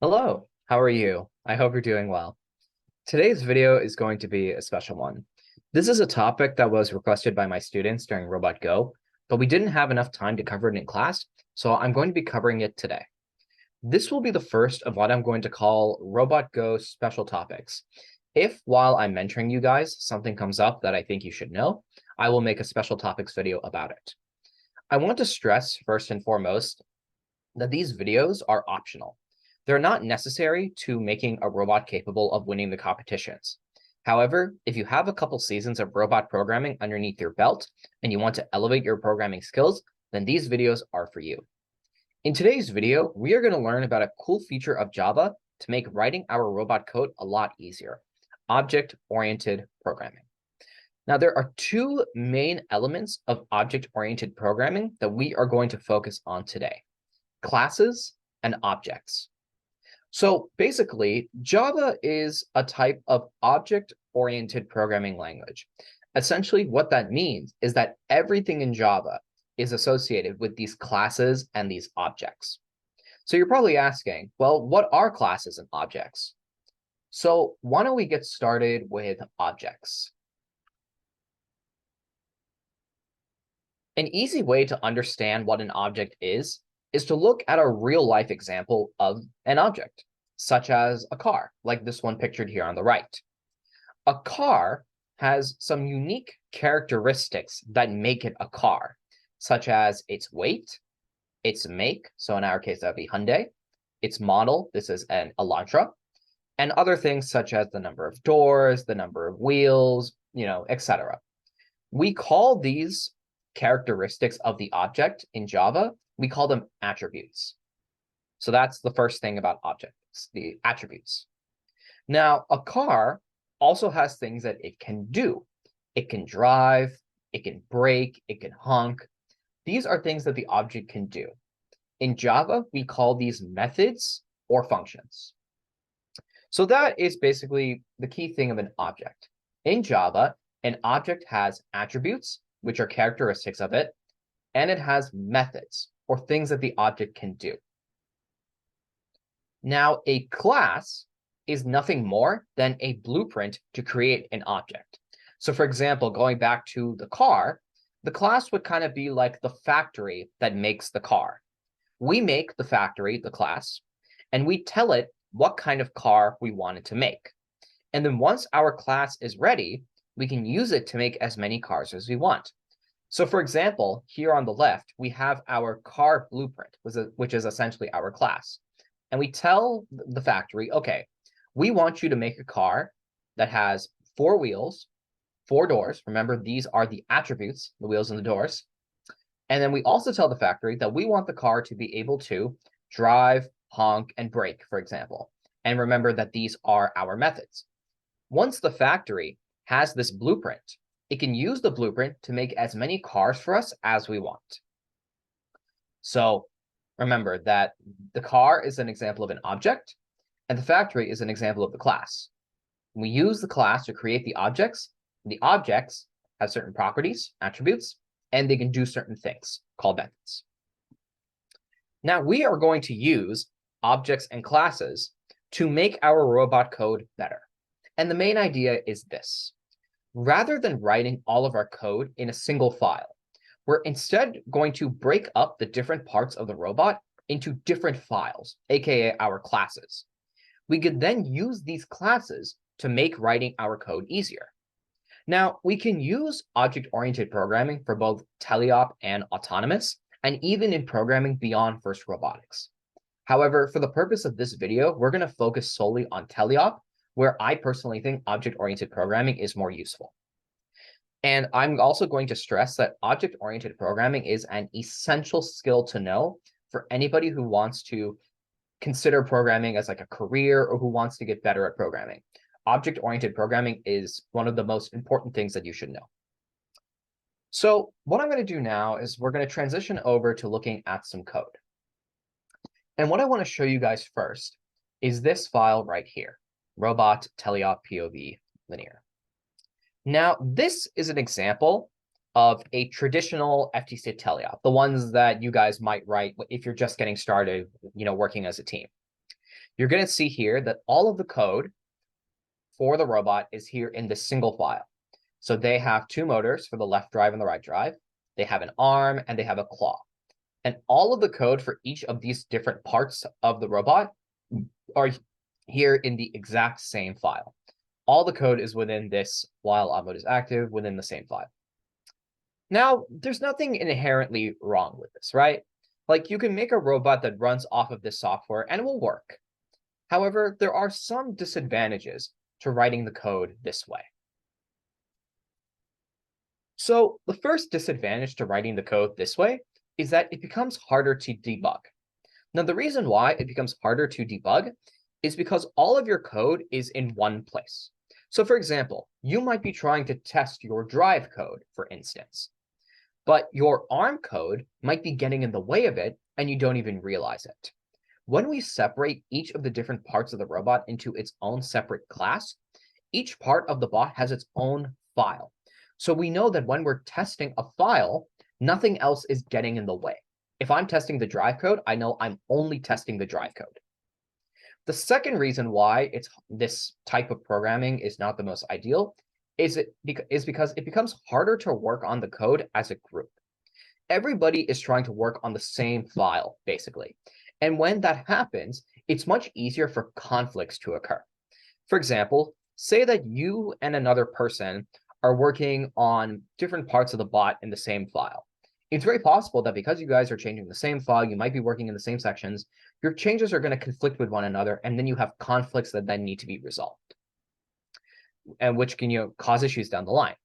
Hello, how are you? I hope you're doing well. Today's video is going to be a special one. This is a topic that was requested by my students during Robot Go, but we didn't have enough time to cover it in class, so I'm going to be covering it today. This will be the first of what I'm going to call Robot Go special topics. If while I'm mentoring you guys, something comes up that I think you should know, I will make a special topics video about it. I want to stress first and foremost that these videos are optional. They're not necessary to making a robot capable of winning the competitions. However, if you have a couple seasons of robot programming underneath your belt and you want to elevate your programming skills, then these videos are for you. In today's video, we are going to learn about a cool feature of Java to make writing our robot code a lot easier: object-oriented programming. Now, there are two main elements of object-oriented programming that we are going to focus on today: classes and objects. So basically, Java is a type of object-oriented programming language. Essentially, what that means is that everything in Java is associated with these classes and these objects. So you're probably asking, well, what are classes and objects? So why don't we get started with objects? An easy way to understand what an object is to look at a real-life example of an object, such as a car, like this one pictured here on the right. A car has some unique characteristics that make it a car, such as its weight, its make, so in our case that would be Hyundai, its model, this is an Elantra, and other things such as the number of doors, the number of wheels, etc. We call these characteristics of the object in Java, we call them attributes. So that's the first thing about objects, the attributes. Now, a car also has things that it can do. It can drive, it can brake, it can honk. These are things that the object can do. In Java, we call these methods or functions. So that is basically the key thing of an object. In Java, an object has attributes, which are characteristics of it, and it has methods, or things that the object can do. Now, a class is nothing more than a blueprint to create an object. So for example, going back to the car, the class would kind of be like the factory that makes the car. We make the factory, the class, and we tell it what kind of car we want it to make. And then once our class is ready, we can use it to make as many cars as we want. So for example, here on the left, we have our car blueprint, which is essentially our class. And we tell the factory, okay, we want you to make a car that has 4 wheels, 4 doors. Remember, these are the attributes, the wheels and the doors. And then we also tell the factory that we want the car to be able to drive, honk, and brake, for example. And remember that these are our methods. Once the factory has this blueprint, it can use the blueprint to make as many cars for us as we want. So remember that the car is an example of an object, and the factory is an example of the class. We use the class to create the objects. The objects have certain properties, attributes, and they can do certain things called methods. Now we are going to use objects and classes to make our robot code better. And the main idea is this: rather than writing all of our code in a single file, we're instead going to break up the different parts of the robot into different files, aka our classes. We could then use these classes to make writing our code easier. Now, we can use object-oriented programming for both teleop and autonomous, and even in programming beyond FIRST Robotics. However, for the purpose of this video, we're going to focus solely on teleop, where I personally think object-oriented programming is more useful. And I'm also going to stress that object-oriented programming is an essential skill to know for anybody who wants to consider programming as like a career or who wants to get better at programming. Object-oriented programming is one of the most important things that you should know. So what I'm going to do now is we're going to transition over to looking at some code. And what I want to show you guys first is this file right here, robot teleop POV linear. Now, this is an example of a traditional FTST teleop, the ones that you guys might write if you're just getting started, working as a team. you're going to see here that all of the code for the robot is here in this single file. So they have two motors for the left drive and the right drive. They have an arm and they have a claw. And all of the code for each of these different parts of the robot are here in the exact same file. All the code is within this while op mode is active within the same file. Now, there's nothing inherently wrong with this, right? Like you can make a robot that runs off of this software and it will work. However, there are some disadvantages to writing the code this way. So the first disadvantage to writing the code this way is that it becomes harder to debug. Now, the reason why it becomes harder to debug is because all of your code is in one place. So for example, you might be trying to test your drive code, for instance, but your ARM code might be getting in the way of it and you don't even realize it. When we separate each of the different parts of the robot into its own separate class, each part of the bot has its own file. So we know that when we're testing a file, nothing else is getting in the way. If I'm testing the drive code, I know I'm only testing the drive code. The second reason why this type of programming is not the most ideal is because it becomes harder to work on the code as a group. Everybody is trying to work on the same file, basically. And when that happens, it's much easier for conflicts to occur. For example, say that you and another person are working on different parts of the bot in the same file. It's very possible that because you guys are changing the same file, you might be working in the same sections, your changes are going to conflict with one another, and then you have conflicts that then need to be resolved, and which can cause issues down the line.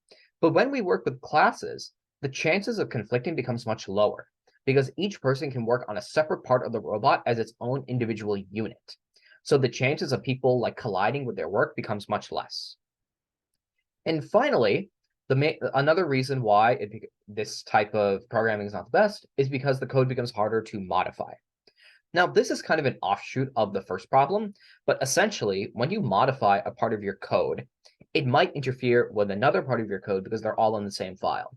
But when we work with classes, the chances of conflicting becomes much lower because each person can work on a separate part of the robot as its own individual unit. So the chances of people like colliding with their work becomes much less. And finally, another reason why this type of programming is not the best is because the code becomes harder to modify. Now, this is kind of an offshoot of the first problem, but essentially, when you modify a part of your code, it might interfere with another part of your code because they're all in the same file.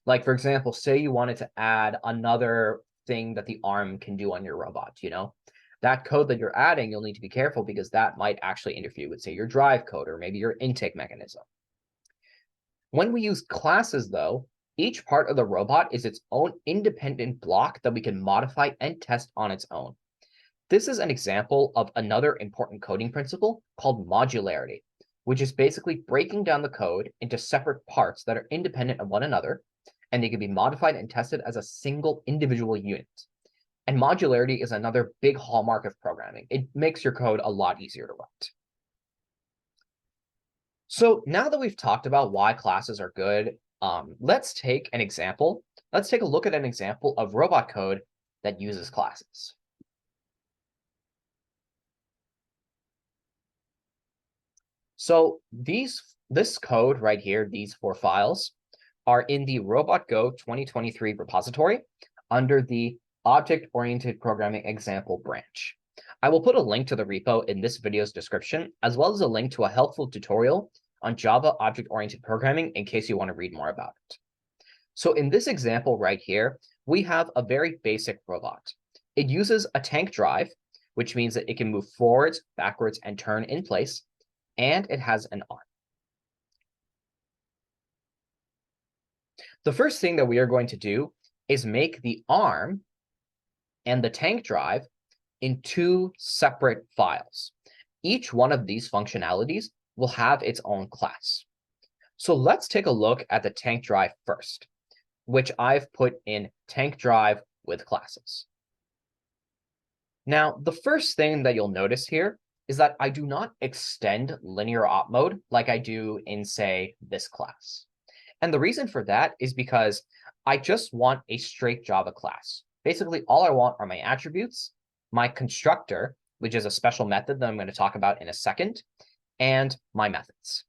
Like, for example, say you wanted to add another thing that the ARM can do on your robot, That code that you're adding, you'll need to be careful because that might actually interfere with, say, your drive code or maybe your intake mechanism. When we use classes, though, each part of the robot is its own independent block that we can modify and test on its own. This is an example of another important coding principle called modularity, which is basically breaking down the code into separate parts that are independent of one another, and they can be modified and tested as a single individual unit. And modularity is another big hallmark of programming. It makes your code a lot easier to write. So now that we've talked about why classes are good, let's take an example. Let's take a look at an example of robot code that uses classes. So this code right here, these 4 files, are in the RobotGo 2023 repository under the Object-Oriented Programming Example branch. I will put a link to the repo in this video's description, as well as a link to a helpful tutorial on Java object-oriented programming in case you want to read more about it. So in this example right here, we have a very basic robot. It uses a tank drive, which means that it can move forwards, backwards, and turn in place, and it has an arm. The first thing that we are going to do is make the arm and the tank drive in 2 separate files. Each one of these functionalities will have its own class. So let's take a look at the tank drive first, which I've put in tank drive with classes. Now, the first thing that you'll notice here is that I do not extend linear op mode like I do in, say, this class. And the reason for that is because I just want a straight Java class. Basically, all I want are my attributes, my constructor, which is a special method that I'm going to talk about in a second, and my methods.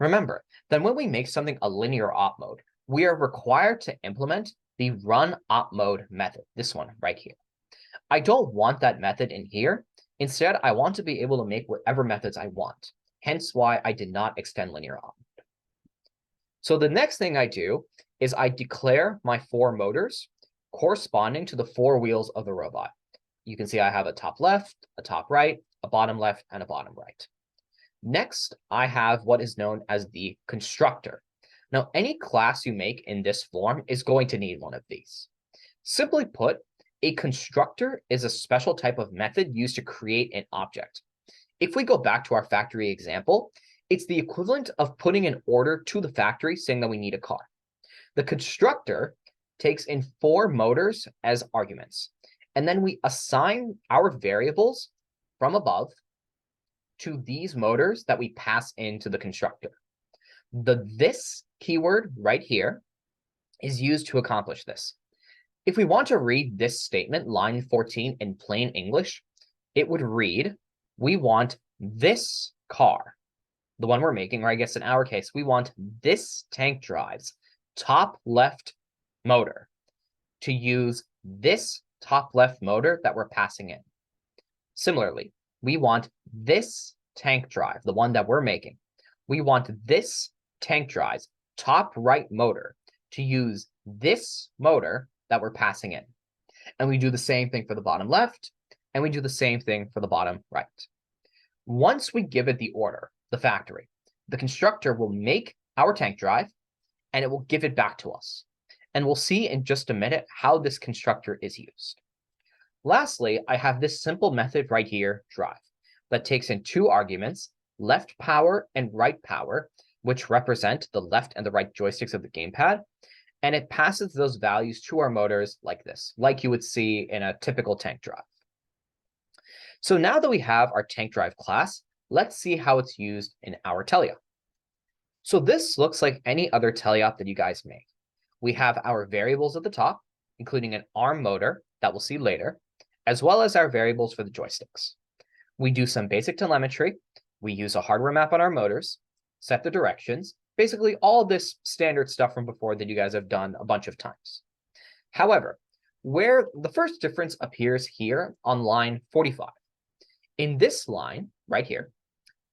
Remember that when we make something a linear op mode, we are required to implement the run op mode method, this one right here. I don't want that method in here. Instead, I want to be able to make whatever methods I want, hence why I did not extend linear op mode. So the next thing I do is I declare my 4 motors corresponding to the 4 wheels of the robot. You can see I have a top left, a top right, a bottom left, and a bottom right. Next, I have what is known as the constructor. Now, any class you make in this form is going to need one of these. Simply put, a constructor is a special type of method used to create an object. If we go back to our factory example, it's the equivalent of putting an order to the factory saying that we need a car. The constructor takes in 4 motors as arguments, and then we assign our variables from above to these motors that we pass into the constructor. The this keyword right here is used to accomplish this. If we want to read this statement, line 14, in plain English, it would read, we want this car, the one we're making, or I guess in our case, we want this tank drive's top left motor to use this top left motor that we're passing in. Similarly, we want this tank drive, the one that we're making. We want this tank drive's top right motor to use this motor that we're passing in. And we do the same thing for the bottom left, and we do the same thing for the bottom right. Once we give it the order, the factory, the constructor will make our tank drive, and it will give it back to us. And we'll see in just a minute how this constructor is used. Lastly, I have this simple method right here, drive, that takes in 2 arguments, left power and right power, which represent the left and the right joysticks of the gamepad, and it passes those values to our motors like this, like you would see in a typical tank drive. So now that we have our tank drive class, let's see how it's used in our teleop. So this looks like any other teleop that you guys make. We have our variables at the top, including an ARM motor that we'll see later, as well as our variables for the joysticks. We do some basic telemetry. We use a hardware map on our motors, set the directions, basically all this standard stuff from before that you guys have done a bunch of times. However, where the first difference appears here on line 45. In this line right here,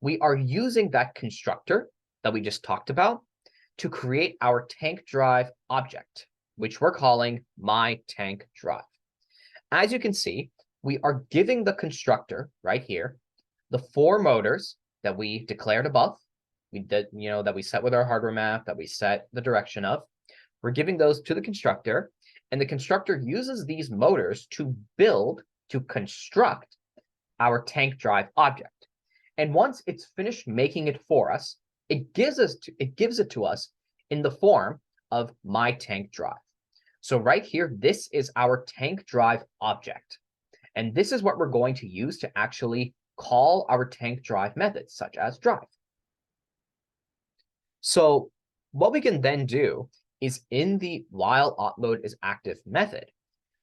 we are using that constructor that we just talked about to create our tank drive object, which we're calling my tank drive. As you can see, we are giving the constructor right here the 4 motors that we declared above, that we set with our hardware map, that we set the direction of. We're giving those to the constructor, and the constructor uses these motors to construct our tank drive object. And once it's finished making it for us, it gives it to us in the form of my tank drive. So right here, this is our tank drive object. And this is what we're going to use to actually call our tank drive methods, such as drive. So what we can then do is in the while opmode is active method,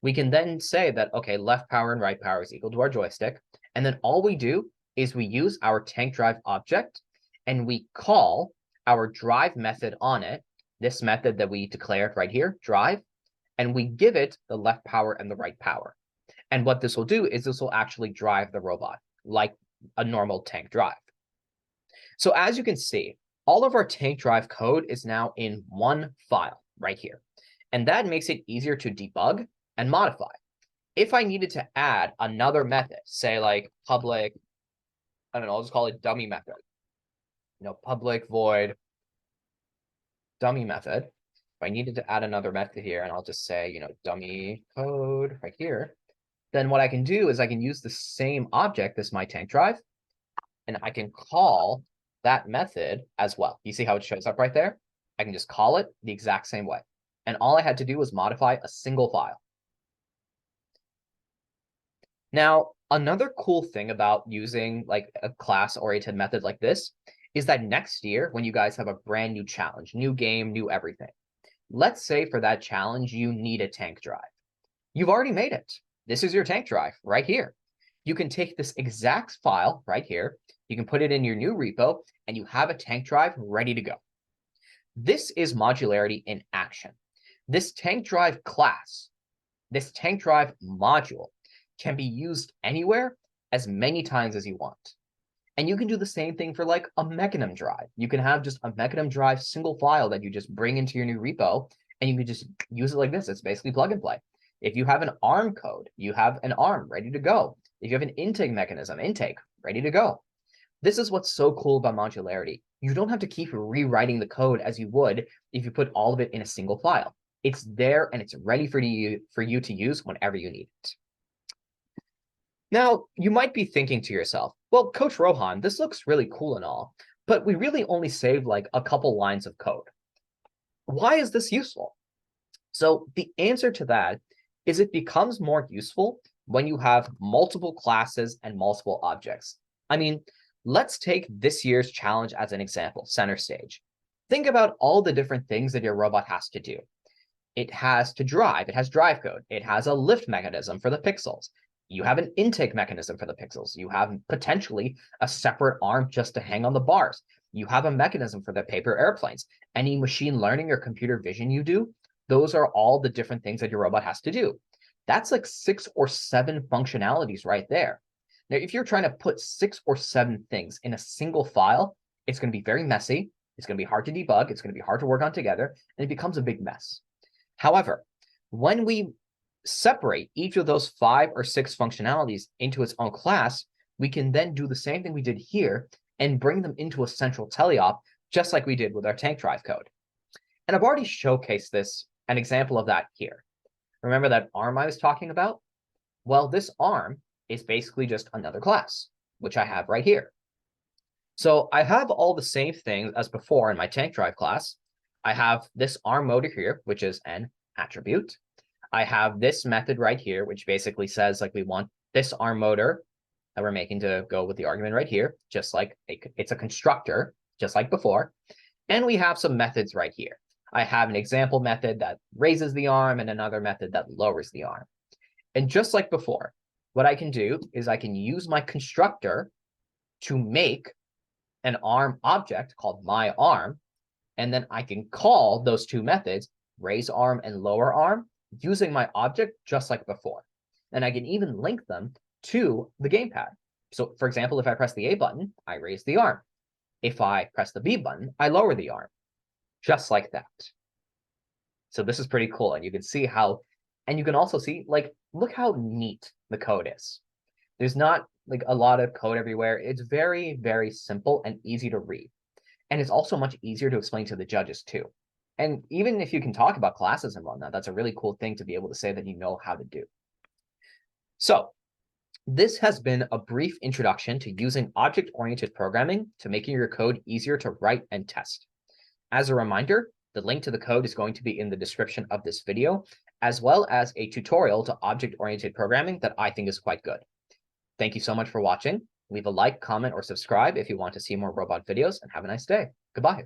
we can then say that, okay, left power and right power is equal to our joystick. And then all we do is we use our tank drive object and we call our drive method on it, this method that we declared right here, drive, and we give it the left power and the right power. And what this will do is this will actually drive the robot like a normal tank drive. So as you can see, all of our tank drive code is now in one file right here. And that makes it easier to debug and modify. If I needed to add another method, say like public, I don't know, I'll just call it dummy method. Public void dummy method. If I needed to add another method here, and I'll just say, dummy code right here, then what I can do is I can use the same object, this my tank drive, and I can call that method as well. You see how it shows up right there? I can just call it the exact same way. And all I had to do was modify a single file. Now, another cool thing about using like a class-oriented method like this is that next year, when you guys have a brand new challenge, new game, new everything, let's say for that challenge, you need a tank drive. You've already made it. This is your tank drive right here. You can take this exact file right here, you can put it in your new repo, and you have a tank drive ready to go. This is modularity in action. This tank drive class, this tank drive module can be used anywhere as many times as you want. And you can do the same thing for like a Mecanum drive. You can have just a Mecanum drive single file that you just bring into your new repo, and you can just use it like this. It's basically plug and play. If you have an ARM code, you have an ARM ready to go. If you have an intake mechanism, intake, ready to go. This is what's so cool about modularity. You don't have to keep rewriting the code as you would if you put all of it in a single file. It's there and it's ready for you to use whenever you need it. Now, you might be thinking to yourself, well, Coach Rohan, this looks really cool and all, but we really only saved like a couple lines of code. Why is this useful? So the answer to that is it becomes more useful when you have multiple classes and multiple objects. I mean, let's take this year's challenge as an example, center stage. Think about all the different things that your robot has to do. It has to drive. It has drive code. It has a lift mechanism for the pixels. You have an intake mechanism for the pixels. You have potentially a separate arm just to hang on the bars. You have a mechanism for the paper airplanes. Any machine learning or computer vision you do, those are all the different things that your robot has to do. That's like 6 or 7 functionalities right there. Now, if you're trying to put 6 or 7 things in a single file, it's going to be very messy. It's going to be hard to debug. It's going to be hard to work on together, and it becomes a big mess. However, when we separate each of those 5 or 6 functionalities into its own class, we can then do the same thing we did here and bring them into a central teleop, just like we did with our tank drive code. And I've already showcased this, an example of that here. Remember that ARM I was talking about? Well, this ARM is basically just another class, which I have right here. So I have all the same things as before in my tank drive class. I have this ARM motor here, which is an attribute. I have this method right here, which basically says like we want this ARM motor that we're making to go with the argument right here, just like it's a constructor, just like before. And we have some methods right here. I have an example method that raises the arm and another method that lowers the arm. And just like before, what I can do is I can use my constructor to make an ARM object called myArm, and then I can call those 2 methods, raise arm and lower arm, using my object just like before. And I can even link them to the gamepad. So for example, if I press the A button, I raise the arm. If I press the B button, I lower the arm, just like that. So this is pretty cool. And you can see how, and you can also see, like, look how neat the code is. There's not like a lot of code everywhere. It's very, very simple and easy to read. And it's also much easier to explain to the judges too. And even if you can talk about classes and whatnot, that's a really cool thing to be able to say that you know how to do. So this has been a brief introduction to using object-oriented programming to making your code easier to write and test. As a reminder, the link to the code is going to be in the description of this video, as well as a tutorial to object-oriented programming that I think is quite good. Thank you so much for watching. Leave a like, comment, or subscribe if you want to see more robot videos, and have a nice day. Goodbye.